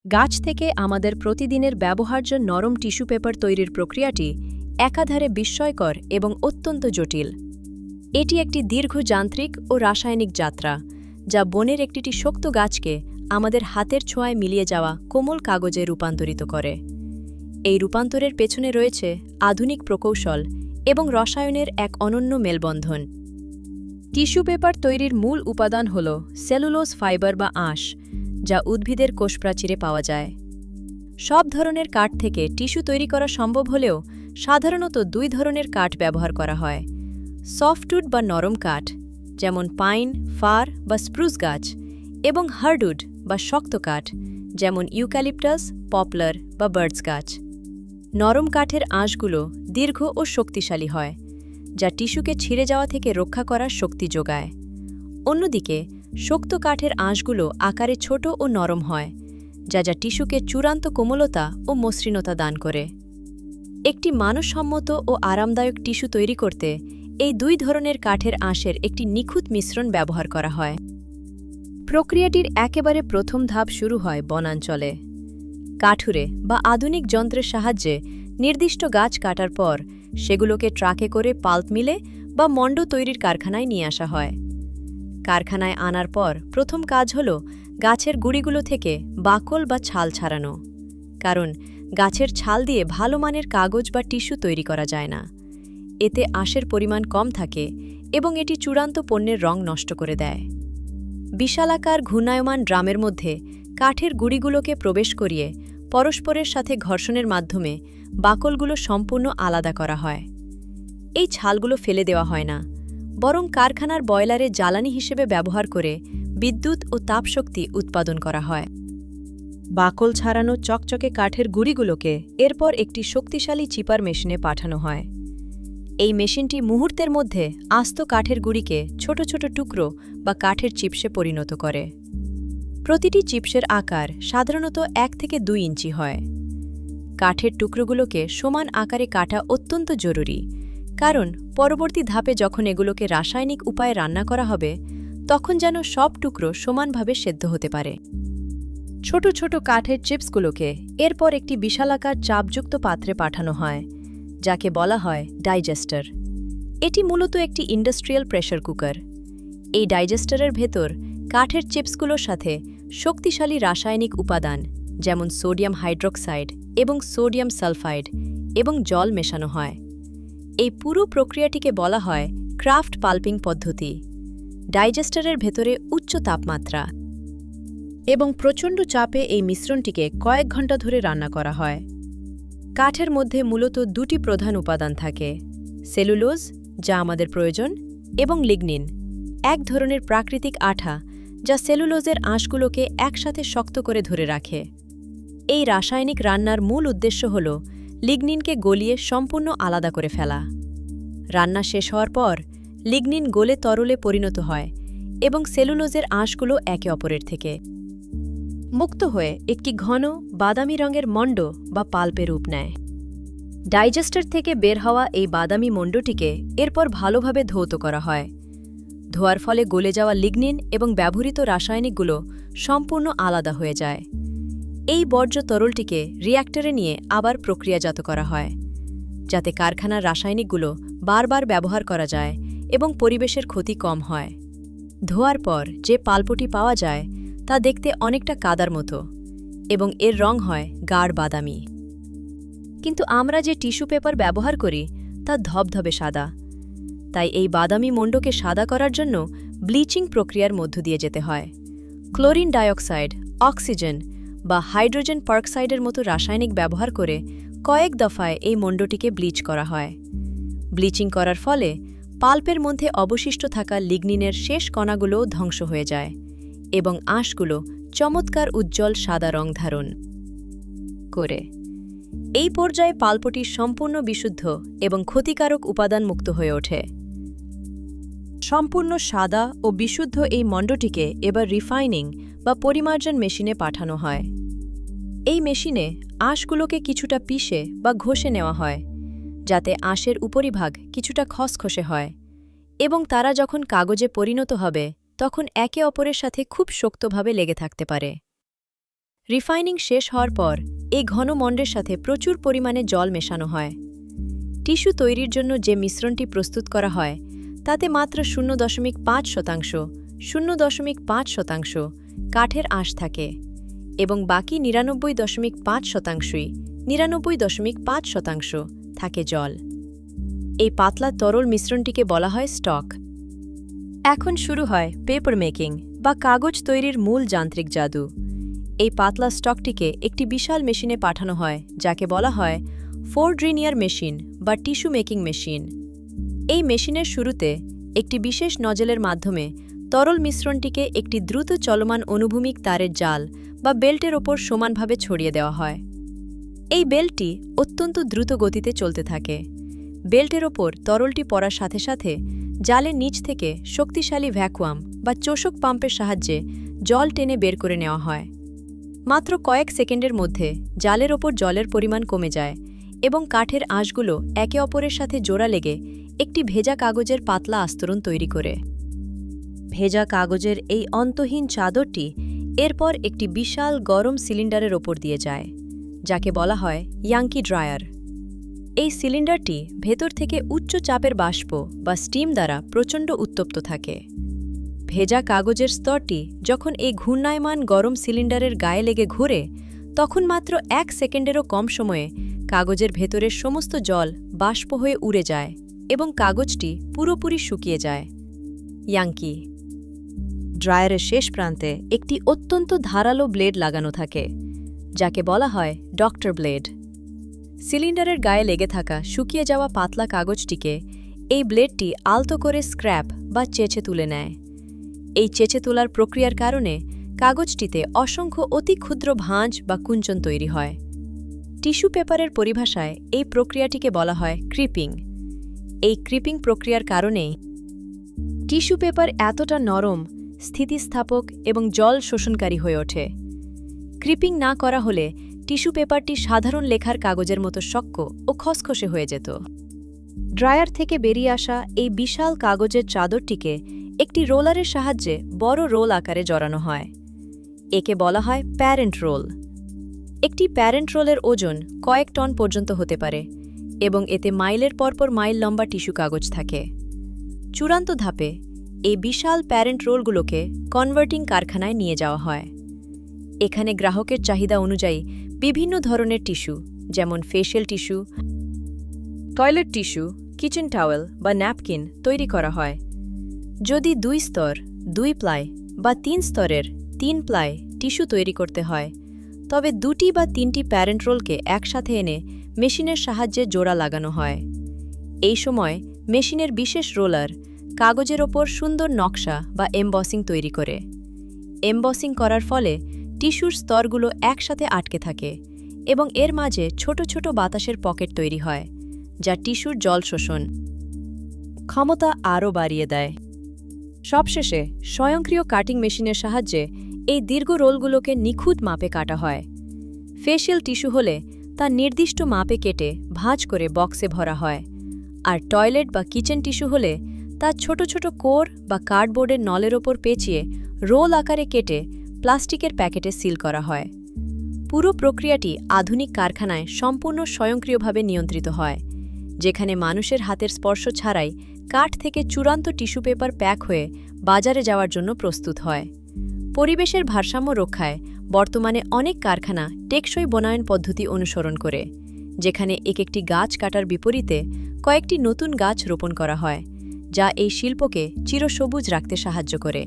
গাছ থেকে আমাদের প্রতিদিনের ব্যবহার্য নরম টিস্যু পেপার তৈরির প্রক্রিয়াটি একাধারে বিস্ময়কর এবং অত্যন্ত জটিল। এটি একটি দীর্ঘ যান্ত্রিক ও রাসায়নিক যাত্রা, যা বনের একটি শক্ত গাছকে আমাদের হাতের ছোঁয়ায় মিলিয়ে যাওয়া কোমল কাগজে রূপান্তরিত করে। এই রূপান্তরের পেছনে রয়েছে আধুনিক প্রকৌশল এবং রসায়নের এক অনন্য মেলবন্ধন। টিস্যু পেপার তৈরির মূল উপাদান হল সেলুলোজ ফাইবার বা আঁশ, যা উদ্ভিদের কোষপ্রাচীরে পাওয়া যায়। সব ধরনের কাঠ থেকে টিস্যু তৈরি করা সম্ভব হলেও সাধারণত দুই ধরনের কাঠ ব্যবহার করা হয়: সফটউড বা নরম কাঠ, যেমন পাইন, ফার বা স্প্রুস গাছ, এবং হার্ডউড বা শক্ত কাঠ, যেমন ইউক্যালিপটাস, পপলার বা বার্ডস গাছ। নরম কাঠের আঁশগুলো দীর্ঘ ও শক্তিশালী হয়, যা টিস্যুকে ছিঁড়ে যাওয়া থেকে রক্ষা করার শক্তি যোগায়। অন্যদিকে শক্ত কাঠের আঁশগুলো আকারে ছোট ও নরম হয়, যা টিস্যুকে চূড়ান্ত কোমলতা ও মসৃণতা দান করে। একটি মানসম্মত ও আরামদায়ক টিস্যু তৈরি করতে এই দুই ধরনের কাঠের আঁশের একটি নিখুঁত মিশ্রণ ব্যবহার করা হয়। প্রক্রিয়াটির একেবারে প্রথম ধাপ শুরু হয় বনাঞ্চলে। কাঠুরে বা আধুনিক যন্ত্রের সাহায্যে নির্দিষ্ট গাছ কাটার পর সেগুলোকে ট্রাকে করে পাল্প মিলে বা মণ্ড তৈরির কারখানায় নিয়ে আসা হয়। কারখানায় আনার পর প্রথম কাজ হল গাছের গুঁড়িগুলো থেকে বাকল বা ছাল ছাড়ানো, কারণ গাছের ছাল দিয়ে ভালো মানের কাগজ বা টিস্যু তৈরি করা যায় না। এতে আঁশের পরিমাণ কম থাকে এবং এটি চূড়ান্ত পণ্যের রং নষ্ট করে দেয়। বিশালাকার ঘূর্ণায়মান ড্রামের মধ্যে কাঠের গুঁড়িগুলোকে প্রবেশ করিয়ে পরস্পরের সাথে ঘর্ষণের মাধ্যমে বাকলগুলো সম্পূর্ণ আলাদা করা হয়। এই ছালগুলো ফেলে দেওয়া হয় না, বরং কারখানার বয়লারে জ্বালানি হিসেবে ব্যবহার করে বিদ্যুৎ ও তাপশক্তি উৎপাদন করা হয়। বাকল ছাড়ানো চকচকে কাঠের গুঁড়িগুলোকে এরপর একটি শক্তিশালী চিপার মেশিনে পাঠানো হয়। এই মেশিনটি মুহূর্তের মধ্যে আস্ত কাঠের গুঁড়িকে ছোট ছোট টুকরো বা কাঠের চিপসে পরিণত করে। প্রতিটি চিপসের আকার সাধারণত 1 থেকে 2 ইঞ্চি হয়। কাঠের টুকরোগুলোকে সমান আকারে কাটা অত্যন্ত জরুরি, কারণ পরবর্তী ধাপে যখন এগুলোকে রাসায়নিক উপায়ে রান্না করা হবে, তখন যেন সব টুকরো সমানভাবে সেদ্ধ হতে পারে। ছোট ছোট কাঠের চিপসগুলোকে এরপর একটি বিশালাকার চাপযুক্ত পাত্রে পাঠানো হয়, যাকে বলা হয় ডাইজেস্টার। এটি মূলত একটি ইন্ডাস্ট্রিয়াল প্রেসার কুকার। এই ডাইজেস্টারের ভেতর কাঠের চিপসগুলোর সাথে শক্তিশালী রাসায়নিক উপাদান, যেমন সোডিয়াম হাইড্রোক্সাইড এবং সোডিয়াম সালফাইড এবং জল মেশানো হয়। এই পুরো প্রক্রিয়াটিকে বলা হয় ক্রাফট পাল্পিং পদ্ধতি। ডাইজেস্টারের ভেতরে উচ্চ তাপমাত্রা এবং প্রচণ্ড চাপে এই মিশ্রণটিকে কয়েক ঘন্টা ধরে রান্না করা হয়। কাঠের মধ্যে মূলত দুটি প্রধান উপাদান থাকে: সেলুলোজ, যা আমাদের প্রয়োজন, এবং লিগনিন, এক ধরনের প্রাকৃতিক আঠা যা সেলুলোজের আঁশগুলোকে একসাথে শক্ত করে ধরে রাখে। এই রাসায়নিক রান্নার মূল উদ্দেশ্য হল লিগনিনকে গলিয়ে সম্পূর্ণ আলাদা করে ফেলা। রান্না শেষ হওয়ার পর লিগনিন গলে তরলে পরিণত হয় এবং সেলুলোজের আঁশগুলো একে অপরের থেকে মুক্ত হয়ে একটি ঘন বাদামি রঙের মণ্ড বা পাল্পে রূপ নেয়। ডাইজেস্টার থেকে বের হওয়া এই বাদামি মণ্ডটিকে এরপর ভালোভাবে ধৌত করা হয়। ধোয়ার ফলে গলে যাওয়া লিগনিন এবং ব্যবহৃত রাসায়নিকগুলো সম্পূর্ণ আলাদা হয়ে যায়। এই বর্জ্য তরলটিকে রিঅ্যাক্টরে নিয়ে আবার প্রক্রিয়াজাত করা হয়, যাতে কারখানার রাসায়নিকগুলো বারবার ব্যবহার করা যায় এবং পরিবেশের ক্ষতি কম হয়। ধোয়ার পর যে পাল্পটি পাওয়া যায় তা দেখতে অনেকটা কাদার মতো এবং এর রং হয় গাঢ় বাদামি। কিন্তু আমরা যে টিস্যু পেপার ব্যবহার করি তা ধবধবে সাদা। তাই এই বাদামি মণ্ডকে সাদা করার জন্য ব্লিচিং প্রক্রিয়ার মধ্য দিয়ে যেতে হয়। ক্লোরিন ডাইঅক্সাইড, অক্সিজেন বা হাইড্রোজেন পারক্সাইডের মতো রাসায়নিক ব্যবহার করে কয়েক দফায় এই মণ্ডটিকে ব্লিচ করা হয়। ব্লিচিং করার ফলে পাল্পের মধ্যে অবশিষ্ট থাকা লিগনিনের শেষ কণাগুলোও ধ্বংস হয়ে যায় এবং আঁশগুলো চমৎকার উজ্জ্বল সাদা রং ধারণ করে। এই পর্যায়ে পাল্পটি সম্পূর্ণ বিশুদ্ধ এবং ক্ষতিকারক উপাদান মুক্ত হয়ে ওঠে। সম্পূর্ণ সাদা ও বিশুদ্ধ এই মণ্ডটিকে এবার রিফাইনিং বা পরিমার্জন মেশিনে পাঠানো হয়। এই মেশিনে আঁশগুলোকে কিছুটা পিষে বা ঘষে নেওয়া হয়, যাতে আঁশের উপরিভাগ কিছুটা খসখসে হয় এবং তারা যখন কাগজে পরিণত হবে তখন একে অপরের সাথে খুব শক্তভাবে লেগে থাকতে পারে। রিফাইনিং শেষ হওয়ার পর এই ঘন মণ্ডের সাথে প্রচুর পরিমাণে জল মেশানো হয়। টিস্যু তৈরির জন্য যে মিশ্রণটি প্রস্তুত করা হয় তাতে মাত্র 0.5%, 0.5% কাঠের আঁশ থাকে এবং বাকি 99.5%ই 99.5% থাকে জল। এই পাতলা তরল মিশ্রণটিকে বলা হয় স্টক। এখন শুরু হয় পেপার মেকিং বা কাগজ তৈরির মূল যান্ত্রিক জাদু। এই পাতলা স্টকটিকে একটি বিশাল মেশিনে পাঠানো হয় যাকে বলা হয় ফোর্ড্রিনিয়ার মেশিন বা টিস্যু মেকিং মেশিন। এই মেশিনের শুরুতে একটি বিশেষ নজলের মাধ্যমে তরল মিশ্রণটিকে একটি দ্রুত চলমান অনুভূমিক তারের জাল বা বেল্টের ওপর সমানভাবে ছড়িয়ে দেওয়া হয়। এই বেল্টটি অত্যন্ত দ্রুত গতিতে চলতে থাকে। বেল্টের ওপর তরলটি পড়ার সাথে সাথে জালের নিচ থেকে শক্তিশালী ভ্যাকুয়াম বা চোষক পাম্পের সাহায্যে জল টেনে বের করে নেওয়া হয়। মাত্র কয়েক সেকেন্ডের মধ্যে জালের ওপর জলের পরিমাণ কমে যায় এবং কাঠের আঁশগুলো একে অপরের সাথে জোড়া লেগে একটি ভেজা কাগজের পাতলা আস্তরণ তৈরি করে। ভেজা কাগজের এই অন্তহীন চাদরটি এরপর একটি বিশাল গরম সিলিন্ডারের ওপর দিয়ে যায়, যাকে বলা হয় ইয়াঙ্কি ড্রায়ার। এই সিলিন্ডারটি ভেতর থেকে উচ্চ চাপের বাষ্প বা স্টিম দ্বারা প্রচণ্ড উত্তপ্ত থাকে। ভেজা কাগজের স্তরটি যখন এই ঘূর্ণায়মান গরম সিলিন্ডারের গায়ে লেগে ঘুরে, তখন মাত্র 1 সেকেন্ডেরও কম সময়ে কাগজের ভেতরের সমস্ত জল বাষ্প হয়ে উড়ে যায় এবং কাগজটি পুরোপুরি শুকিয়ে যায়। ইয়াঙ্কি ড্রায়ারের শেষ প্রান্তে একটি অত্যন্ত ধারালো ব্লেড লাগানো থাকে, যাকে বলা হয় ডক্টর ব্লেড। সিলিন্ডারের গায়ে লেগে থাকা শুকিয়ে যাওয়া পাতলা কাগজটিকে এই ব্লেডটি আলতো করে স্ক্র্যাপ বা চেঁচে তুলে নেয়। এই চেঁচে তোলার প্রক্রিয়ার কারণে কাগজটিতে অসংখ্য অতি ক্ষুদ্র ভাঁজ বা কুঞ্চন তৈরি হয়। টিস্যু পেপারের পরিভাষায় এই প্রক্রিয়াটিকে বলা হয় ক্রিপিং। এই ক্রিপিং প্রক্রিয়ার কারণেই টিস্যু পেপার এতটা নরম, স্থিতিস্থাপক এবং জল শোষণকারী হয়ে ওঠে। ক্রিপিং না করা হলে টিস্যু পেপারটি সাধারণ লেখার কাগজের মতো শক্ত ও খসখসে হয়ে যেত। ড্রায়ার থেকে বেরিয়ে আসা এই বিশাল কাগজের চাদরটিকে একটি রোলারের সাহায্যে বড় রোল আকারে জড়ানো হয়। একে বলা হয় প্যারেন্ট রোল। একটি প্যারেন্ট রোলের ওজন কয়েক টন পর্যন্ত হতে পারে এবং এতে মাইলের পরপর মাইল লম্বা টিস্যু কাগজ থাকে। চূড়ান্ত ধাপে এই বিশাল প্যারেন্ট রোলগুলোকে কনভার্টিং কারখানায় নিয়ে যাওয়া হয়। এখানে গ্রাহকের চাহিদা অনুযায়ী বিভিন্ন ধরনের টিস্যু, যেমন facial tissue, toilet tissue, kitchen towel বা ন্যাপকিন তৈরি করা হয়। যদি 2 স্তর, 2 প্লাই বা 3 স্তরের 3 প্লাই টিস্যু তৈরি করতে হয়, তবে 2টি বা 3টি প্যারেন্ট রোলকে একসাথে এনে মেশিনের সাহায্যে জোড়া লাগানো হয়। এই সময় মেশিনের বিশেষ রোলার কাগজের ওপর সুন্দর নকশা বা এমবসিং তৈরি করে। এমবসিং করার ফলে টিস্যুর স্তরগুলো একসাথে আটকে থাকে এবং এর মাঝে ছোট ছোট বাতাসের পকেট তৈরি হয়, যা টিস্যুর জল শোষণ ক্ষমতা আরও বাড়িয়ে দেয়। সবশেষে স্বয়ংক্রিয় কাটিং মেশিনের সাহায্যে এই দীর্ঘ রোলগুলোকে নিখুঁত মাপে কাটা হয়। ফেশিয়াল টিস্যু হলে তা নির্দিষ্ট মাপে কেটে ভাঁজ করে বক্সে ভরা হয়, আর টয়লেট বা কিচেন টিস্যু হলে তা ছোট ছোট কোর বা কার্ডবোর্ডের নলের ওপর পেঁচিয়ে রোল আকারে কেটে প্লাস্টিকের প্যাকেটে সিল করা হয়। পুরো প্রক্রিয়াটি আধুনিক কারখানায় সম্পূর্ণ স্বয়ংক্রিয়ভাবে নিয়ন্ত্রিত হয়, যেখানে মানুষের হাতের স্পর্শ ছাড়াই কাঠ থেকে চূড়ান্ত টিস্যু পেপার প্যাক হয়ে বাজারে যাওয়ার জন্য প্রস্তুত হয়। পরিবেশের ভারসাম্য রক্ষায় বর্তমানে অনেক কারখানা টেকসই বনায়ন পদ্ধতি অনুসরণ করে, যেখানে একটি গাছ কাটার বিপরীতে কয়েকটি নতুন গাছ রোপণ করা হয়, যা এই শিল্পকে চিরসবুজ রাখতে সাহায্য করে।